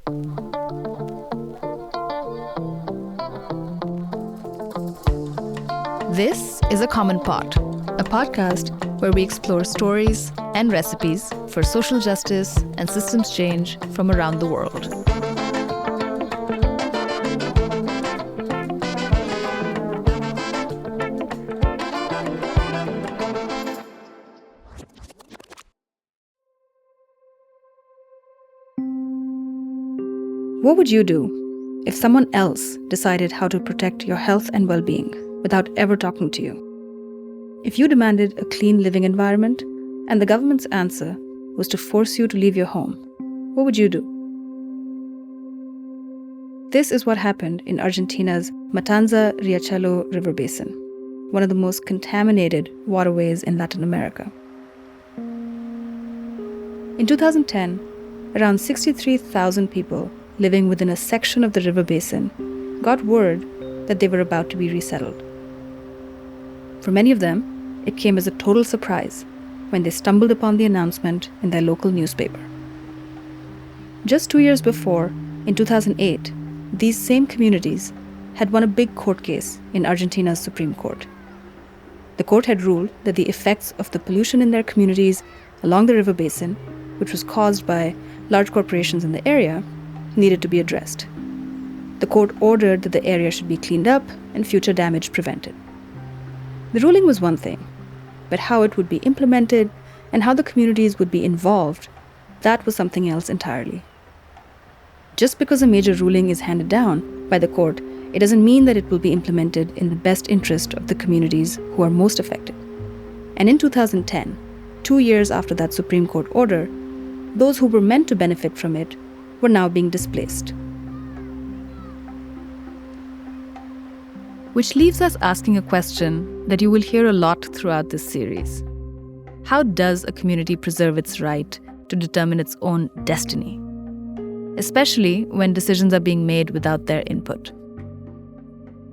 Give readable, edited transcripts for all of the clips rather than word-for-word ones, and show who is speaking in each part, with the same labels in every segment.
Speaker 1: This is A Common Pot, a podcast where we explore stories and recipes for social justice and systems change from around the world. What would you do if someone else decided how to protect your health and well-being without ever talking to you? If you demanded a clean living environment and the government's answer was to force you to leave your home, what would you do? This is what happened in Argentina's Matanza-Riachuelo River Basin, one of the most contaminated waterways in Latin America. In 2010, around 63,000 people living within a section of the river basin got word that they were about to be resettled. For many of them, it came as a total surprise when they stumbled upon the announcement in their local newspaper. Just 2 years before, in 2008, these same communities had won a big court case in Argentina's Supreme Court. The court had ruled that the effects of the pollution in their communities along the river basin, which was caused by large corporations in the area, needed to be addressed. The court ordered that the area should be cleaned up and future damage prevented. The ruling was one thing, but how it would be implemented and how the communities would be involved, that was something else entirely. Just because a major ruling is handed down by the court, it doesn't mean that it will be implemented in the best interest of the communities who are most affected. And in 2010, 2 years after that Supreme Court order, those who were meant to benefit from it were now being displaced. Which leaves us asking a question that you will hear a lot throughout this series. How does a community preserve its right to determine its own destiny? Especially when decisions are being made without their input.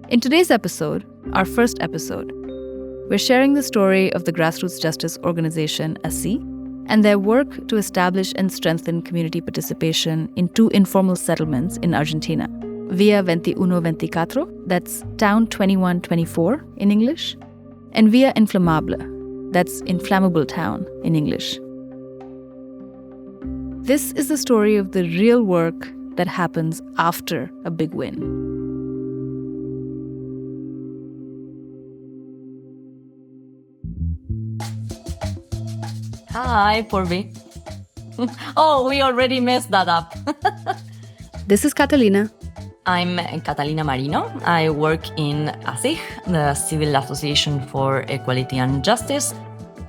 Speaker 1: In today's episode, our first episode, we're sharing the story of the Grassroots justice organization ACIJ and their work to establish and strengthen community participation in 2 informal settlements in Argentina, Via 2124, that's Town 2124 in English, and Via Inflamable, that's Inflammable Town in English. This is the story of the real work that happens after a big win.
Speaker 2: Hi, Poorvi. Oh, we already messed that up.
Speaker 1: This is Catalina.
Speaker 2: I'm Catalina Marino. I work in ACIJ, the Civil Association for Equality and Justice.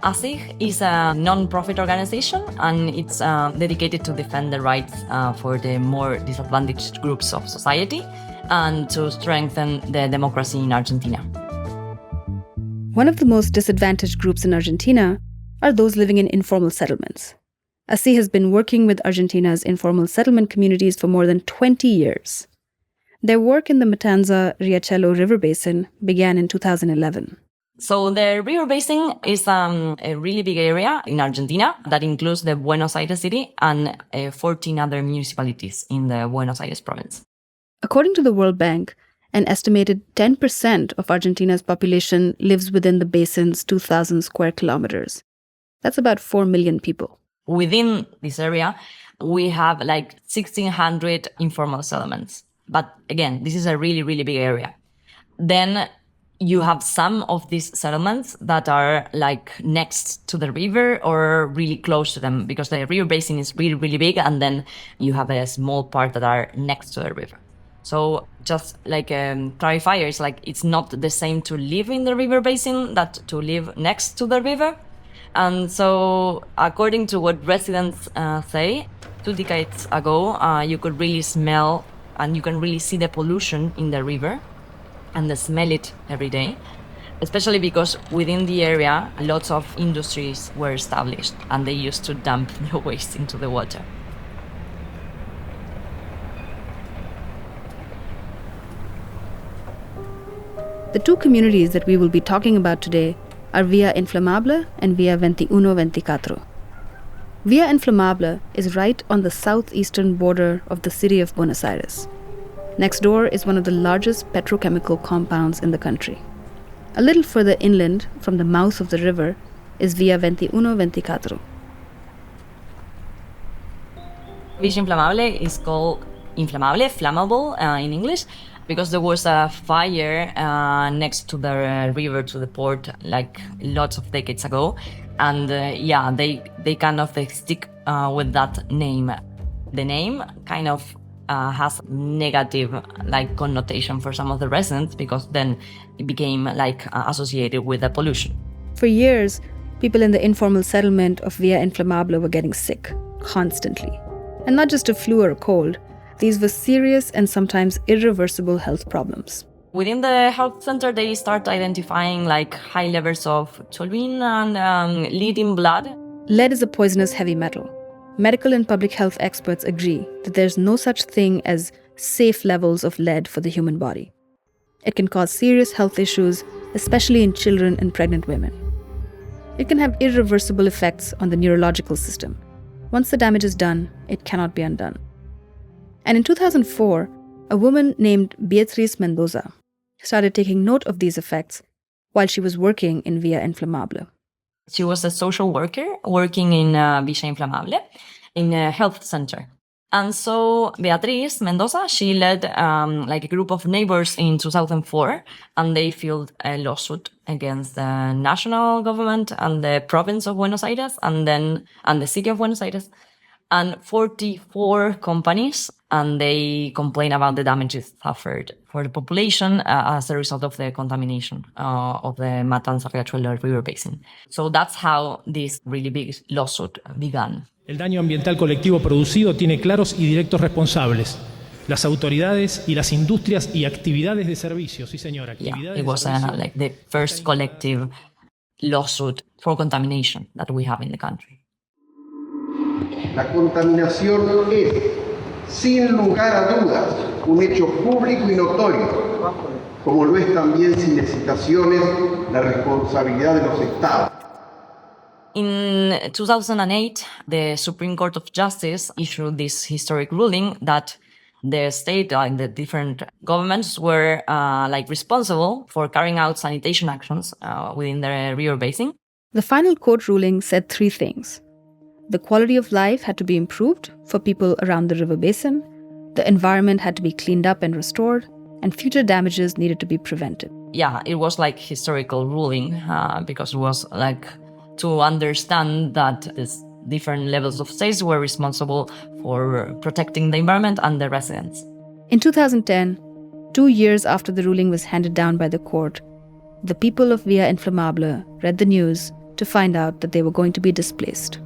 Speaker 2: ACIJ is a non-profit organization, and it's dedicated to defend the rights for the more disadvantaged groups of society and to strengthen the democracy in Argentina.
Speaker 1: One of the most disadvantaged groups in Argentina are those living in informal settlements. ACIJ has been working with Argentina's informal settlement communities for more than 20 years. Their work in the Matanza-Riachuelo River Basin began in 2011.
Speaker 2: So the river basin is a really big area in Argentina that includes the Buenos Aires city and 14 other municipalities in the Buenos Aires province.
Speaker 1: According to the World Bank, an estimated 10% of Argentina's population lives within the basin's 2,000 square kilometers. That's about 4 million people.
Speaker 2: Within this area, we have like 1,600 informal settlements. But again, this is a really, really big area. Then you have some of these settlements that are like next to the river or really close to them, because the river basin is really, really big, and then you have a small part that are next to the river. So just like clarifier, it's like it's not the same to live in the river basin that to live next to the river. And so according to what residents say, 2 decades ago, you could really smell and you can really see the pollution in the river and they smell it every day, especially because within the area, lots of industries were established and they used to dump the waste into the water.
Speaker 1: The 2 communities that we will be talking about today are Via Inflamable and Via 2124. Via Inflamable is right on the southeastern border of the city of Buenos Aires. Next door is one of the largest petrochemical compounds in the country. A little further inland from the mouth of the river is Via 2124.
Speaker 2: Via Inflamable is called inflammable, flammable in English, because there was a fire next to the river, to the port, like lots of decades ago. And they kind of stick with that name. The name kind of has negative connotation for some of the residents, because then it became associated with the pollution.
Speaker 1: For years, people in the informal settlement of Via Inflamable were getting sick constantly. And not just a flu or a cold. These were serious and sometimes irreversible health problems.
Speaker 2: Within the health center, they start identifying high levels of toluene and lead in blood.
Speaker 1: Lead is a poisonous heavy metal. Medical and public health experts agree that there's no such thing as safe levels of lead for the human body. It can cause serious health issues, especially in children and pregnant women. It can have irreversible effects on the neurological system. Once the damage is done, it cannot be undone. And in 2004, a woman named Beatriz Mendoza started taking note of these effects while she was working in Via Inflamable.
Speaker 2: She was a social worker working in Via Inflamable in a health center. And so Beatriz Mendoza, she led a group of neighbors in 2004, and they filed a lawsuit against the national government and the province of Buenos Aires and the city of Buenos Aires, and 44 companies, and they complain about the damages suffered for the population as a result of the contamination of the Matanza-Riachuelo River Basin. So that's how this really big lawsuit began.
Speaker 3: El daño ambiental colectivo producido tiene claros y directos responsables: las autoridades y las industrias y actividades de servicios. Sí, señora.
Speaker 2: Actividades it was the first collective lawsuit for contamination that we have in the country.
Speaker 4: La contaminación es, sin lugar a dudas, un hecho público y notorio, como lo es también, sin hesitaciones, la responsabilidad de los Estados.
Speaker 2: In 2008, the Supreme Court of Justice issued this historic ruling that the state and the different governments were responsible for carrying out sanitation actions within the river basin.
Speaker 1: The final court ruling said three things. The quality of life had to be improved for people around the river basin, the environment had to be cleaned up and restored, and future damages needed to be prevented.
Speaker 2: Yeah, it was historical ruling because it was to understand that these different levels of states were responsible for protecting the environment and the residents.
Speaker 1: In 2010, 2 years after the ruling was handed down by the court, the people of Via Inflamable read the news to find out that they were going to be displaced.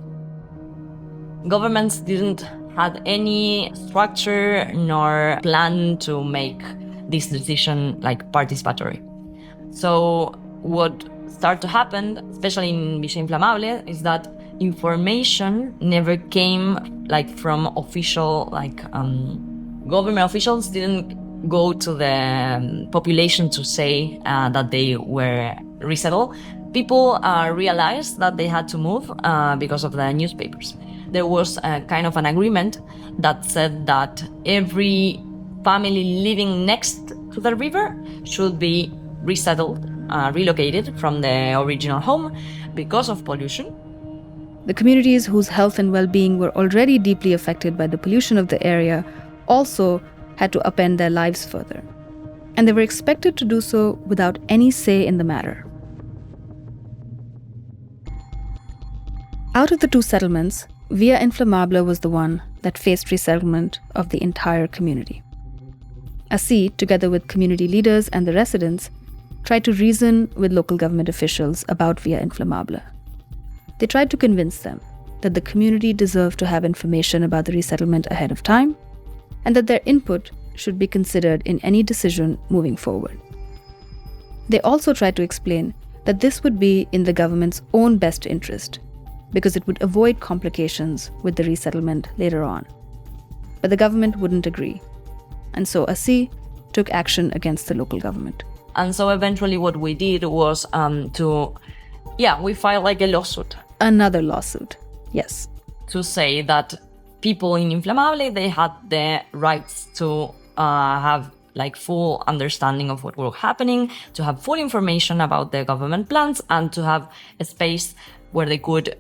Speaker 2: Governments didn't have any structure nor plan to make this decision participatory. So what started to happen, especially in Via Inflamable, is that information never came from official government officials didn't go to the population to say that they were resettled. People realized that they had to move because of the newspapers. There was a kind of an agreement that said that every family living next to the river should be resettled, relocated from the original home because of pollution.
Speaker 1: The communities whose health and well-being were already deeply affected by the pollution of the area also had to upend their lives further. And they were expected to do so without any say in the matter. Out of the two settlements, Via Inflamable was the one that faced resettlement of the entire community. ACIJ, together with community leaders and the residents, tried to reason with local government officials about Via Inflamable. They tried to convince them that the community deserved to have information about the resettlement ahead of time, and that their input should be considered in any decision moving forward. They also tried to explain that this would be in the government's own best interest, because it would avoid complications with the resettlement later on. But the government wouldn't agree, and so ACIJ took action against the local government.
Speaker 2: And so eventually what we did was we filed a lawsuit.
Speaker 1: Another lawsuit, yes.
Speaker 2: to say that people in Inflamable, they had the rights to have like full understanding of what was happening, to have full information about the government plans, and to have a space where they could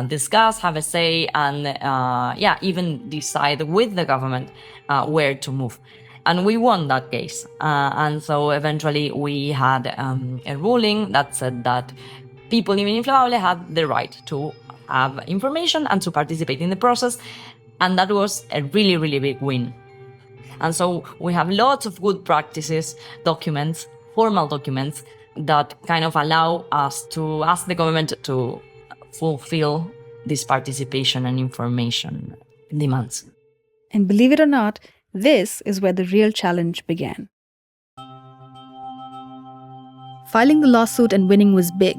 Speaker 2: discuss, have a say, and even decide with the government where to move. And we won that case. And so eventually we had a ruling that said that people living in Inflamable had the right to have information and to participate in the process. And that was a really, really big win. And so we have lots of good practices, documents, formal documents, that kind of allow us to ask the government to fulfill this participation and information demands.
Speaker 1: And believe it or not, this is where the real challenge began. Filing the lawsuit and winning was big,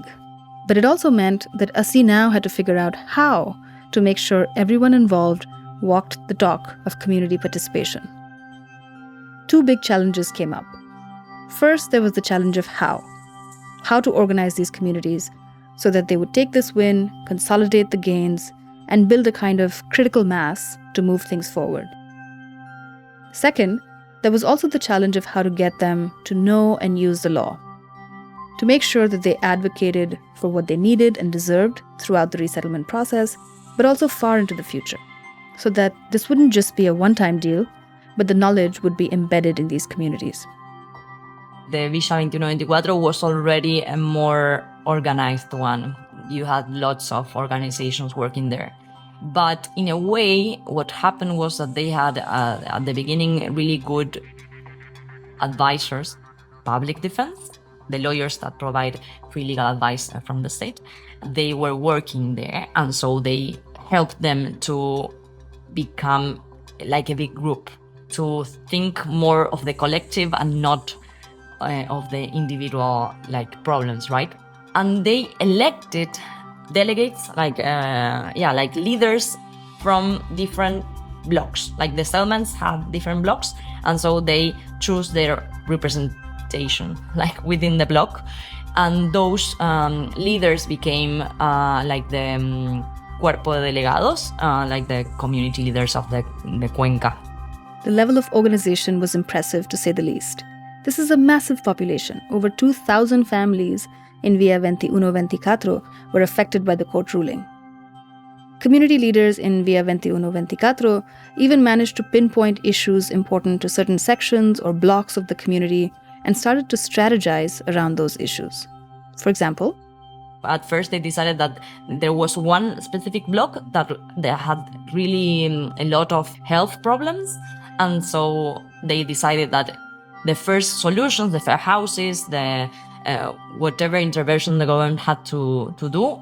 Speaker 1: but it also meant that ACI now had to figure out how to make sure everyone involved walked the talk of community participation. Two big challenges came up. First, there was the challenge of how to organize these communities so that they would take this win, consolidate the gains, and build a kind of critical mass to move things forward. Second, there was also the challenge of how to get them to know and use the law, to make sure that they advocated for what they needed and deserved throughout the resettlement process, but also far into the future, so that this wouldn't just be a one-time deal, but the knowledge would be embedded in these communities.
Speaker 2: The Villa 2124 was already a more organized one. You had lots of organizations working there. But in a way, what happened was that they had, at the beginning, really good advisors, public defense, the lawyers that provide free legal advice from the state. They were working there, and so they helped them to become like a big group, to think more of the collective and not of the individual problems, right? And they elected delegates, like leaders from different blocks. Like the settlements had different blocks, and so they choose their representation, like within the block. And those leaders became the Cuerpo de Delegados, like the community leaders of the Cuenca.
Speaker 1: The level of organization was impressive, to say the least. This is a massive population. Over 2,000 families in Villa 2124 were affected by the court ruling. Community leaders in Villa 2124 even managed to pinpoint issues important to certain sections or blocks of the community and started to strategize around those issues. For example,
Speaker 2: at first they decided that there was one specific block that they had really a lot of health problems, and so they decided that the first solutions, the fair houses, the whatever intervention the government had to do,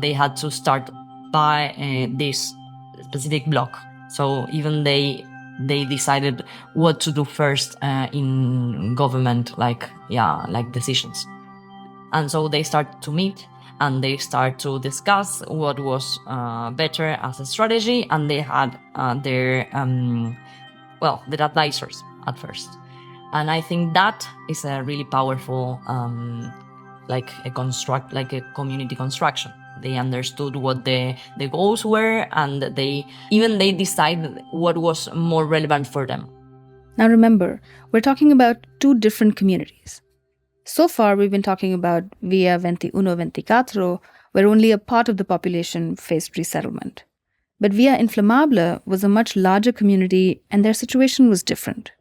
Speaker 2: they had to start by this specific block. So even they decided what to do first in government, decisions. And so they started to meet and they started to discuss what was better as a strategy, and they had their advisors at first. And I think that is a really powerful, a community construction. They understood what the goals were, and they decided what was more relevant for them.
Speaker 1: Now remember, we're talking about two different communities. So far, we've been talking about Villa 2124, where only a part of the population faced resettlement. But Villa Inflamable was a much larger community, and their situation was different.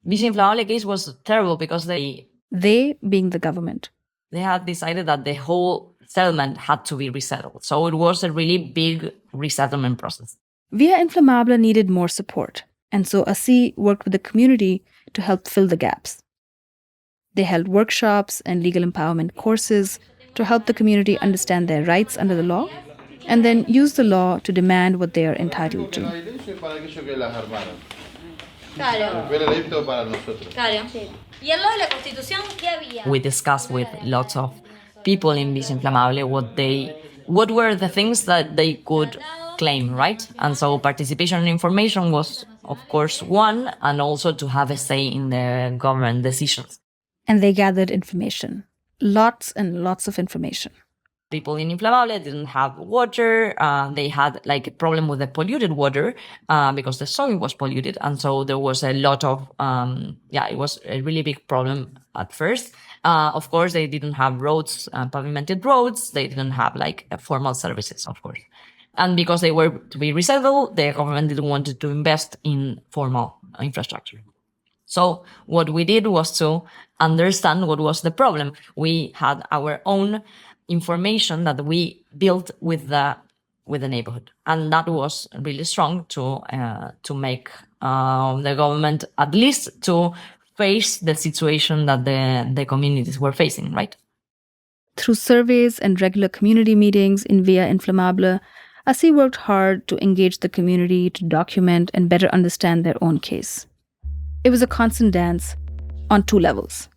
Speaker 2: Villa Inflamable case was terrible because they
Speaker 1: being the government,
Speaker 2: they had decided that the whole settlement had to be resettled. So it was a really big resettlement process.
Speaker 1: Villa Inflamable needed more support, and so ACI worked with the community to help fill the gaps. They held workshops and legal empowerment courses to help the community understand their rights under the law, and then use the law to demand what they are entitled to.
Speaker 2: We discussed with lots of people in Villa Inflamable what were the things that they could claim, right? And so participation and information was, of course, one, and also to have a say in the government decisions.
Speaker 1: And they gathered information, lots and lots of information.
Speaker 2: People in Inflamable didn't have water. They had like a problem with the polluted water because the soil was polluted. And so there was a lot of, it was a really big problem at first. Of course, they didn't have roads, pavimented roads. They didn't have like formal services, of course. And because they were to be resettled, the government didn't want to invest in formal infrastructure. So what we did was to understand what was the problem. We had our own information that we built with the neighborhood, and that was really strong to make the government at least to face the situation that the communities were facing, right?
Speaker 1: Through surveys and regular community meetings in Via Inflamable, ACI worked hard to engage the community to document and better understand their own case. It was a constant dance on two levels.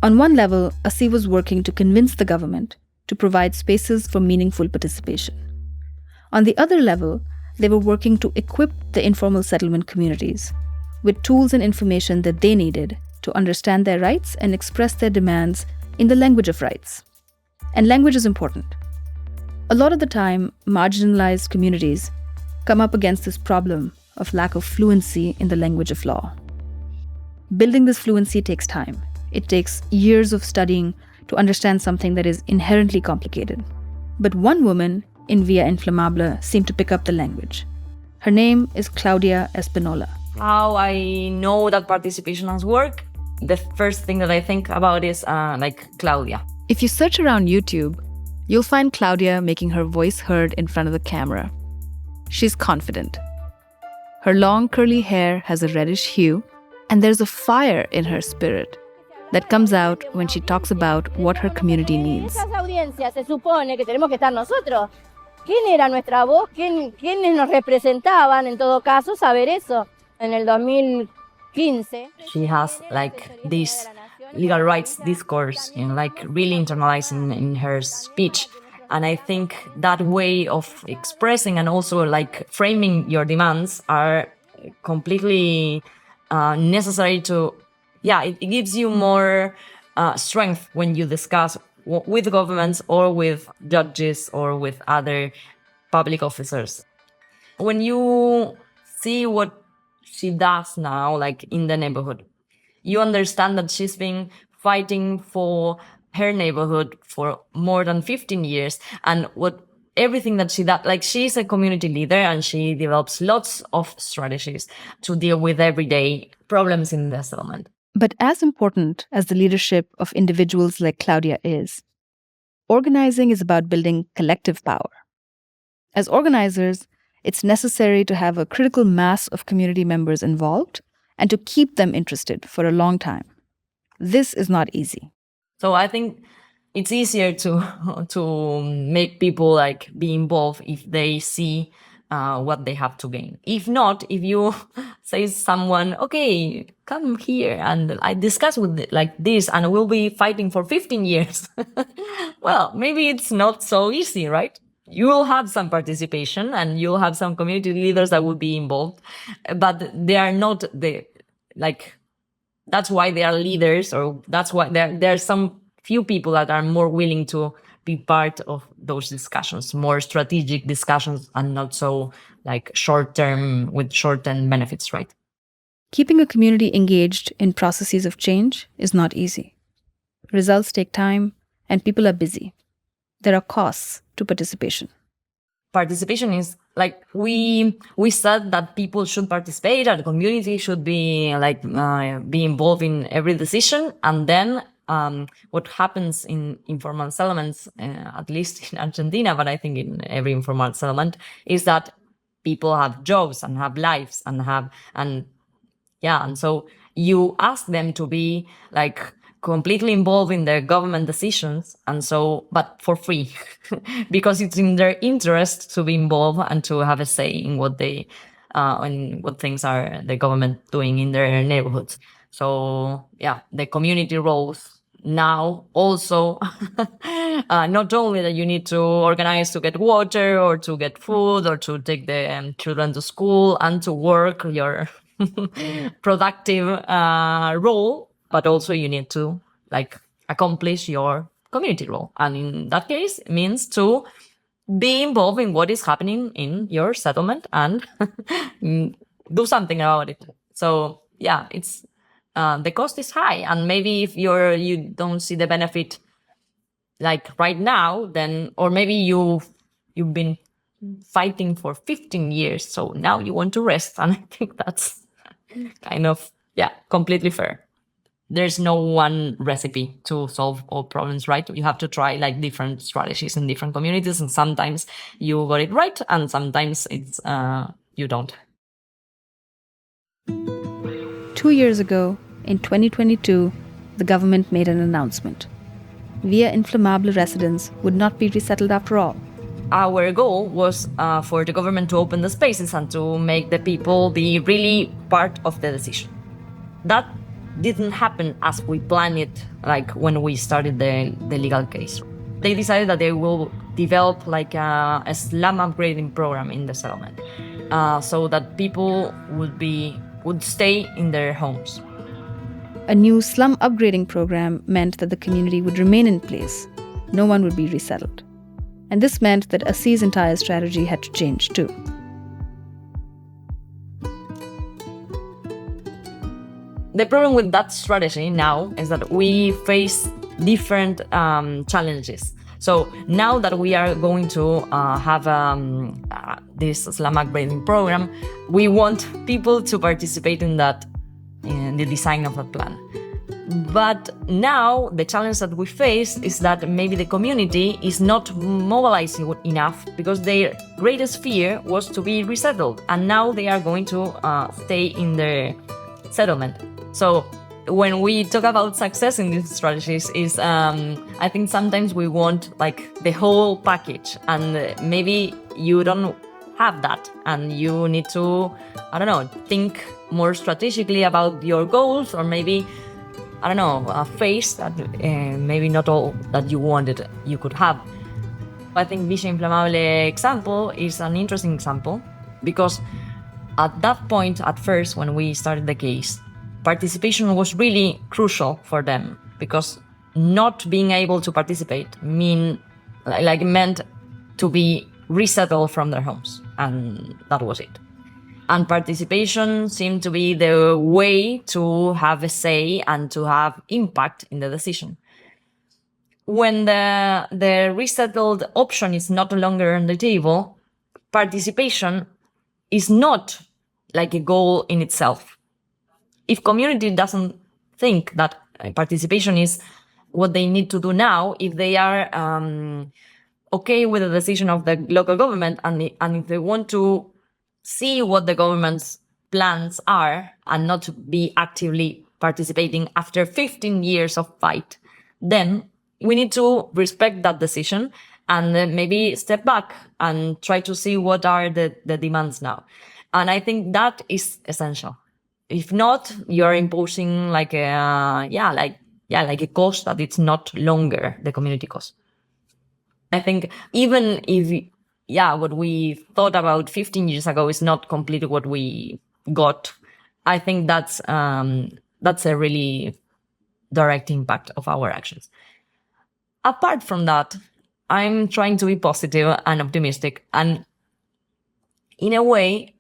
Speaker 1: On one level, ACI was working to convince the government to provide spaces for meaningful participation. On the other level, they were working to equip the informal settlement communities with tools and information that they needed to understand their rights and express their demands in the language of rights. And language is important. A lot of the time, marginalized communities come up against this problem of lack of fluency in the language of law. Building this fluency takes time. It takes years of studying to understand something that is inherently complicated. But one woman in Via Inflamable seemed to pick up the language. Her name is Claudia Espínola.
Speaker 2: How I know that participation has worked? The first thing that I think about is Claudia.
Speaker 1: If you search around YouTube, you'll find Claudia making her voice heard in front of the camera. She's confident. Her long curly hair has a reddish hue, and there's a fire in her spirit that comes out when she talks about what her community needs.
Speaker 5: Se supone que tenemos que estar nosotros. ¿Quién era nuestra voz? ¿Quiénes nos representaban? En todo caso, saber eso. En el 2015.
Speaker 2: She has this legal rights discourse, really internalizing in her speech. And I think that way of expressing and also framing your demands are completely necessary to, it gives you more strength when you discuss with governments or with judges or with other public officers. When you see what she does now, in the neighborhood, you understand that she's been fighting for her neighborhood for more than 15 years. And everything that she does, she's a community leader and she develops lots of strategies to deal with everyday problems in the settlement.
Speaker 1: But as important as the leadership of individuals like Claudia is, organizing is about building collective power. As organizers, it's necessary to have a critical mass of community members involved and to keep them interested for a long time. This is not easy.
Speaker 2: So I think it's easier to make people be involved if they see what they have to gain. If not, if you say someone, okay, come here and I discuss with this and we'll be fighting for 15 years. Well, maybe it's not so easy, right? You will have some participation and you'll have some community leaders that will be involved, but they are not that's why they are leaders, or that's why there are some few people that are more willing to be part of those discussions, more strategic discussions and not so short-term with short-term benefits, right?
Speaker 1: Keeping a community engaged in processes of change is not easy. Results take time and people are busy. There are costs to participation.
Speaker 2: Participation is we said that people should participate, that the community should be be involved in every decision, and then what happens in informal settlements, at least in Argentina, but I think in every informal settlement, is that people have jobs and have lives and so you ask them to be completely involved in their government decisions, and so, but for free, because it's in their interest to be involved and to have a say in what they, in what things are the government doing in their neighborhoods. So the community roles now also, not only that you need to organize to get water or to get food or to take the children to school and to work your productive role, but also you need to accomplish your community role. And in that case, it means to be involved in what is happening in your settlement and do something about it. So yeah, it's the cost is high, and maybe if you don't see the benefit like right now, then, or maybe you've been fighting for 15 years, so now you want to rest, and I think that's kind of completely fair. There's no one recipe to solve all problems, right? You have to try like different strategies in different communities, and sometimes you got it right, and sometimes it's you don't.
Speaker 1: 2 years ago, in 2022, the government made an announcement. Via Inflamable residents would not be resettled after all.
Speaker 2: Our goal was for the government to open the spaces and to make the people be really part of the decision. That didn't happen as we planned it, like when we started the legal case. They decided that they will develop like a slum upgrading program in the settlement, so that people would stay in their homes.
Speaker 1: A new slum upgrading program meant that the community would remain in place. No one would be resettled. And this meant that ACIJ's entire strategy had to change too.
Speaker 2: The problem with that strategy now is that we face different challenges. So now that we are going to have this slum upgrading program, we want people to participate in that, in the design of that plan. But now the challenge that we face is that maybe the community is not mobilizing enough, because their greatest fear was to be resettled, and now they are going to stay in their settlement. So when we talk about success in these strategies is I think sometimes we want like the whole package, and maybe you don't have that, and you need to, I don't know, think more strategically about your goals, or maybe, I don't know, face that maybe not all that you wanted you could have. I think Villa Inflamable example is an interesting example, because at that point, at first, when we started the case, participation was really crucial for them, because not being able to participate meant to be resettled from their homes, and that was it. And participation seemed to be the way to have a say and to have impact in the decision. When the resettled option is not longer on the table, participation is not like a goal in itself. If community doesn't think that participation is what they need to do now, if they are okay with the decision of the local government, and if they want to see what the government's plans are and not be actively participating after 15 years of fight, then we need to respect that decision and then maybe step back and try to see what are the demands now. And I think that is essential. If not, you're imposing like a cost that it's not longer the community cost. I think even if what we thought about 15 years ago is not completely what we got, I think that's a really direct impact of our actions. Apart from that, I'm trying to be positive and optimistic. And in a way,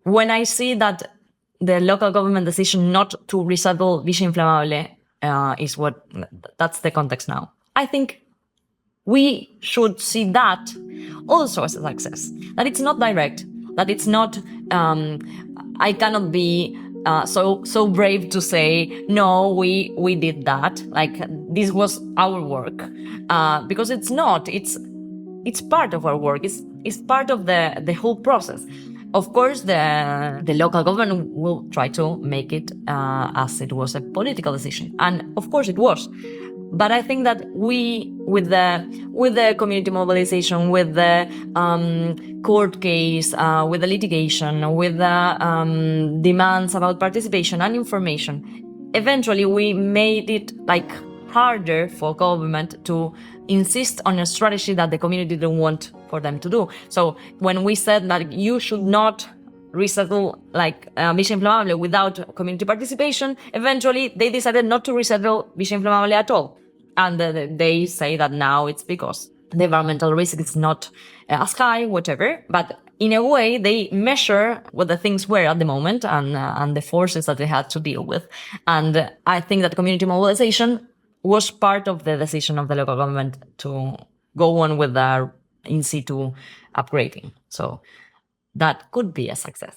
Speaker 2: when I see that the local government decision not to resettle Villa Inflamable that's the context now, I think we should see that also as a success. That it's not direct, that it's not, I cannot be so brave to say, no, we did that, like this was our work. Because it's not, it's part of our work, it's part of the whole process. Of course, the local government will try to make it as it was a political decision. And of course it was. But I think that we, with the community mobilization, with the court case, with the litigation, with the demands about participation and information, eventually we made it like harder for government to insist on a strategy that the community didn't want for them to do. So when we said that you should not resettle like Villa Inflamable without community participation, eventually they decided not to resettle Villa Inflamable at all. And they say that now it's because the environmental risk is not as high, whatever. But in a way, they measure what the things were at the moment and the forces that they had to deal with. And I think that community mobilization was part of the decision of the local government to go on with the in situ upgrading. So that could be a success.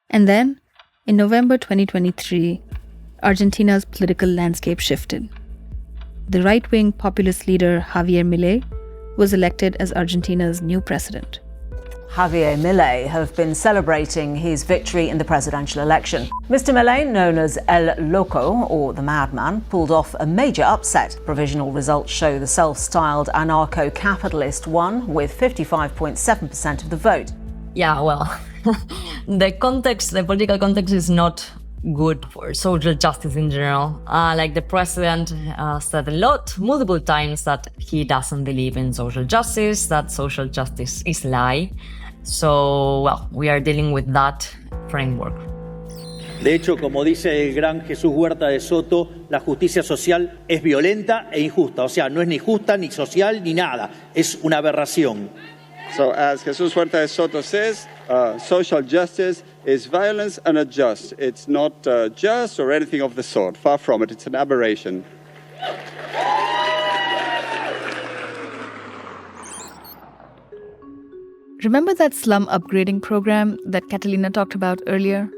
Speaker 1: And then, in November 2023, Argentina's political landscape shifted. The right-wing populist leader Javier Milei was elected as Argentina's new president.
Speaker 6: Javier Milei have been celebrating his victory in the presidential election. Mr. Milei, known as El Loco, or the Madman, pulled off a major upset. Provisional results show the self-styled anarcho-capitalist won with 55.7% of the vote.
Speaker 2: Yeah, well, the political context is not good for social justice in general. Like the president said multiple times that he doesn't believe in social justice, that social justice is lie. So, well, we are dealing with that framework.
Speaker 7: De hecho, como dice el gran Jesús Huerta de Soto, la justicia social es violenta e injusta. O sea, no es ni justa, ni social, ni nada. Es una aberración.
Speaker 8: So, as Jesús Huerta de Soto says, social justice is violence and unjust. It's not just or anything of the sort. Far from it. It's an aberration.
Speaker 1: Remember that slum upgrading program that Catalina talked about earlier?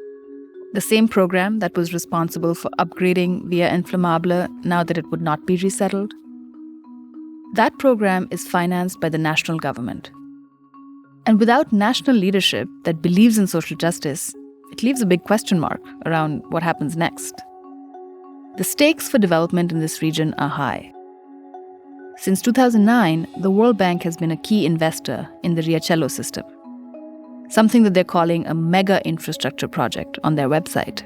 Speaker 1: The same program that was responsible for upgrading Via Inflamable now that it would not be resettled? That program is financed by the national government. And without national leadership that believes in social justice, it leaves a big question mark around what happens next. The stakes for development in this region are high. Since 2009, the World Bank has been a key investor in the Riachuelo System, something that they're calling a mega infrastructure project on their website.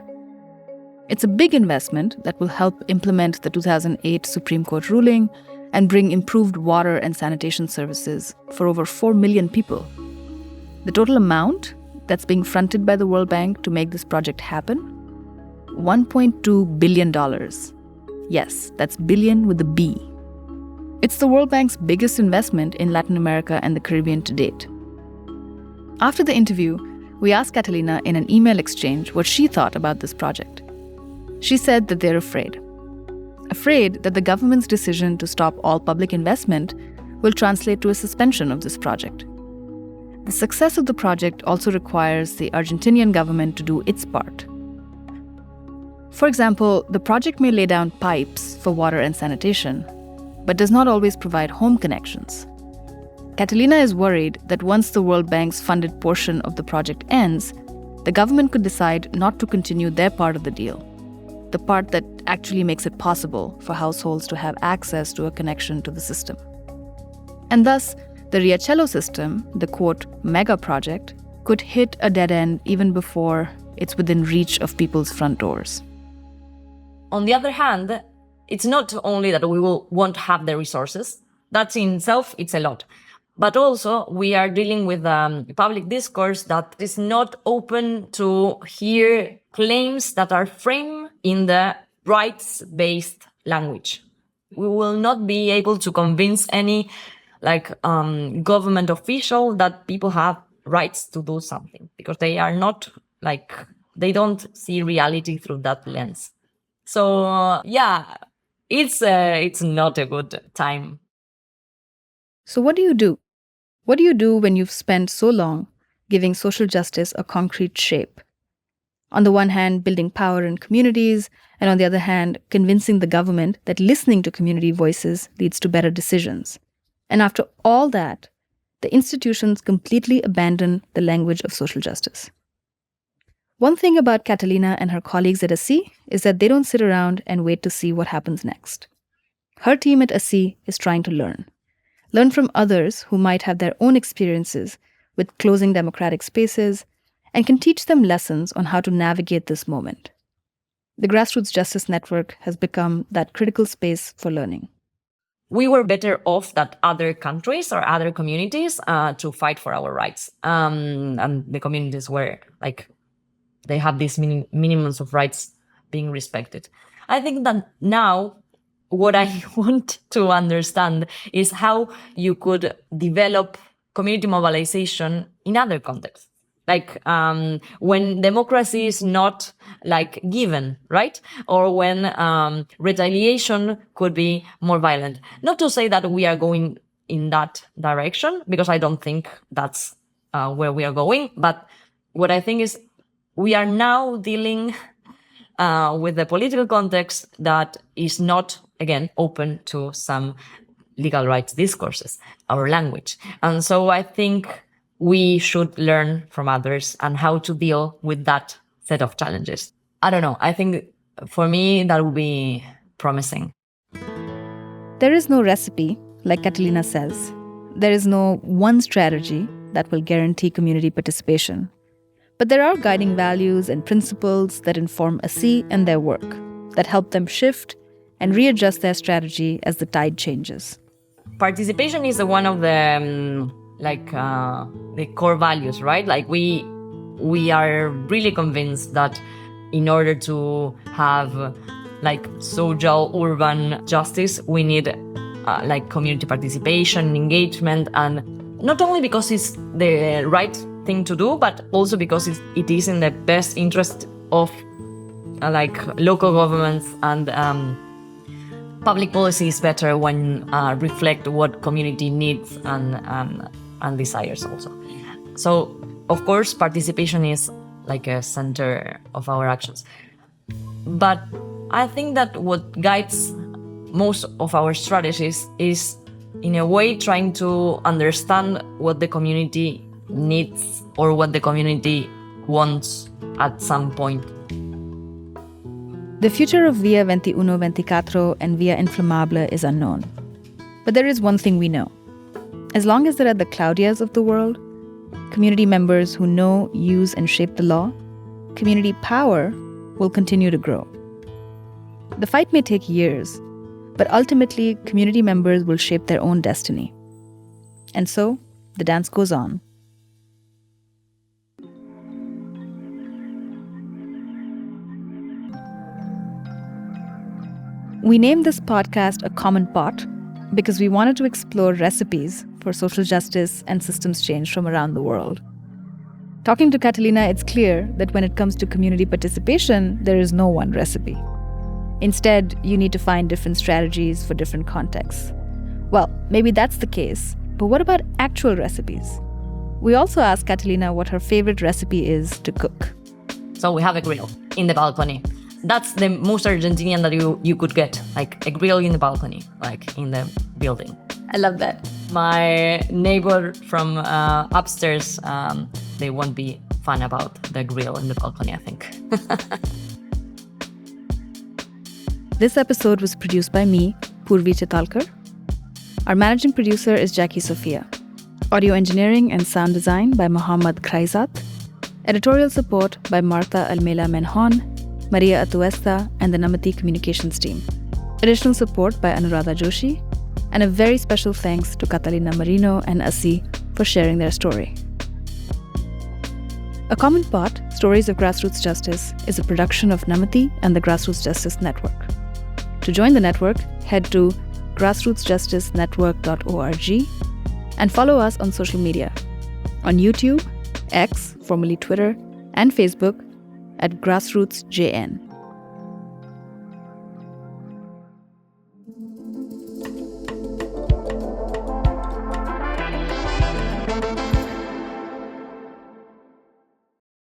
Speaker 1: It's a big investment that will help implement the 2008 Supreme Court ruling and bring improved water and sanitation services for over 4 million people. The total amount that's being fronted by the World Bank to make this project happen? $1.2 billion. Yes, that's billion with a B. It's the World Bank's biggest investment in Latin America and the Caribbean to date. After the interview, we asked Catalina in an email exchange what she thought about this project. She said that they're afraid. Afraid that the government's decision to stop all public investment will translate to a suspension of this project. The success of the project also requires the Argentinian government to do its part. For example, the project may lay down pipes for water and sanitation, but does not always provide home connections. Catalina is worried that once the World Bank's funded portion of the project ends, the government could decide not to continue their part of the deal, the part that actually makes it possible for households to have access to a connection to the system. And thus, the Riachuelo system, the quote, mega project, could hit a dead end even before it's within reach of people's front doors.
Speaker 2: On the other hand, it's not only that we won't have the resources. That in itself, it's a lot. But also, we are dealing with public discourse that is not open to hear claims that are framed in the rights-based language. We will not be able to convince any government official that people have rights to do something because they are not they don't see reality through that lens. So it's not a good time.
Speaker 1: So what do you do? What do you do when you've spent so long giving social justice a concrete shape? On the one hand, building power in communities, and on the other hand, convincing the government that listening to community voices leads to better decisions. And after all that, the institutions completely abandon the language of social justice. One thing about Catalina and her colleagues at ACI is that they don't sit around and wait to see what happens next. Her team at ACI is trying to learn from others who might have their own experiences with closing democratic spaces and can teach them lessons on how to navigate this moment. The Grassroots Justice Network has become that critical space for learning.
Speaker 2: We were better off than other countries or other communities to fight for our rights. And the communities were they have these minimums of rights being respected. I think that now what I want to understand is how you could develop community mobilization in other contexts. Like when democracy is not like given, right? Or when retaliation could be more violent. Not to say that we are going in that direction, because I don't think that's where we are going. But what I think is we are now dealing with the political context that is not, again, open to some legal rights discourses, our language. And so I think we should learn from others and how to deal with that set of challenges. I don't know. I think for me, that would be promising.
Speaker 1: There is no recipe, like Catalina says. There is no one strategy that will guarantee community participation. But there are guiding values and principles that inform ACI and their work, that help them shift and readjust their strategy as the tide changes.
Speaker 2: Participation is one of the the core values, right? Like we are really convinced that in order to have like social urban justice, we need community participation, engagement, and not only because it's the right thing to do, but also because it is in the best interest of local governments, and public policy is better when reflect what community needs and desires also. So, of course, participation is like a center of our actions. But I think that what guides most of our strategies is, in a way, trying to understand what the community needs or what the community wants at some point.
Speaker 1: The future of Via 21-24 and Via Inflamable is unknown. But there is one thing we know. As long as there are the Claudias of the world, community members who know, use, and shape the law, community power will continue to grow. The fight may take years, but ultimately, community members will shape their own destiny. And so, the dance goes on. We named this podcast A Common Pot because we wanted to explore recipes for social justice and systems change from around the world. Talking to Catalina, it's clear that when it comes to community participation, there is no one recipe. Instead, you need to find different strategies for different contexts. Well, maybe that's the case, but what about actual recipes? We also asked Catalina what her favorite recipe is to cook.
Speaker 2: So we have a grill in the balcony. That's the most Argentinian that you could get, like a grill in the balcony, like in the building.
Speaker 1: I love that.
Speaker 2: My neighbor from upstairs, they won't be fun about the grill in the balcony, I think.
Speaker 1: This episode was produced by me, Poorvi Chitalkar. Our managing producer is Jackie Sofia. Audio engineering and sound design by Mohammad Kraizat. Editorial support by Martha Almela Menhon, Maria Atuesta, and the Namati communications team. Additional support by Anuradha Joshi. And a very special thanks to Catalina, Marino, and ACI for sharing their story. A Common Pot, Stories of Grassroots Justice, is a production of Namati and the Grassroots Justice Network. To join the network, head to grassrootsjusticenetwork.org and follow us on social media. On YouTube, X, formerly Twitter, and Facebook at GrassrootsJN.